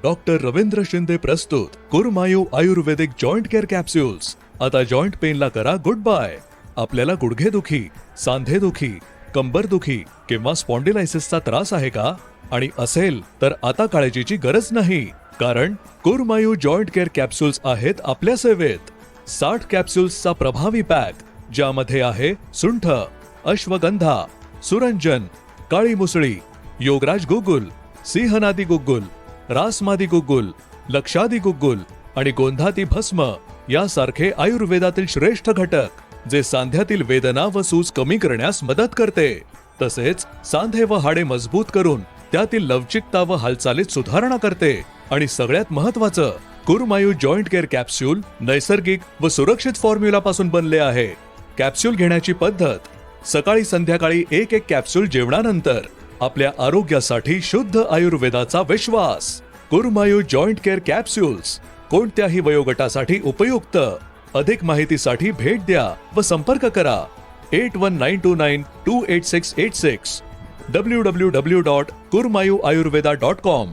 Doctor Ravindra Shinde प्रस्तुत कुरमायू आयुर्वेदिक joint care capsules. आता joint पेनला करा गुड बाय। आपल्याला गुडघेदुखी, सांधेदुखी, कंबरदुखी किंवा स्पॉन्डिलायसिसचा त्रास आहे का? आणि असेल तर आता काळजीची गरज नाही, कारण कुरमायू जॉइंट केअर कॅप्सूल्स आहेत आपल्या सेवेत। 60 कॅप्सूल्सचा प्रभावी पॅक, ज्यामध्ये आहे सुंठ, अश्वगंधा, सुरंजन, काळी मुसळी, योगराज गुग्गुल, सिंहनादी गुग्गुल, रासमादी गुग्गुल, लक्षादी गुग्गुल आणि गोंधाती भस्म यासारखे आयुर्वेदातील श्रेष्ठ घटक, जे सांध्यातील वेदना व सूज कमी करण्यास मदत करते। तसेच सांधे व हाडे मजबूत करून त्यातील लवचिकता व हालचालीत सुधारणा करते। आणि सगळ्यात महत्त्वाचं, कुरमायू जॉइंट केअर कॅप्सूल नैसर्गिक व सुरक्षित फॉर्म्युला पासून बनले आहे। कॅप्सूल घेण्याची पद्धत: सकाळी संध्याकाळी एक कॅप्सूल जेवणानंतर। आपल्या आरोग्यासाठी शुद्ध आयुर्वेदाचा विश्वास। कुरमायू जॉइंट केअर कॅप्सूल्स कोणत्याही वयोगटासाठी उपयुक्त। अधिक माहितीसाठी भेट द्या व संपर्क करा 8192928686 www.kurmayuayurveda.com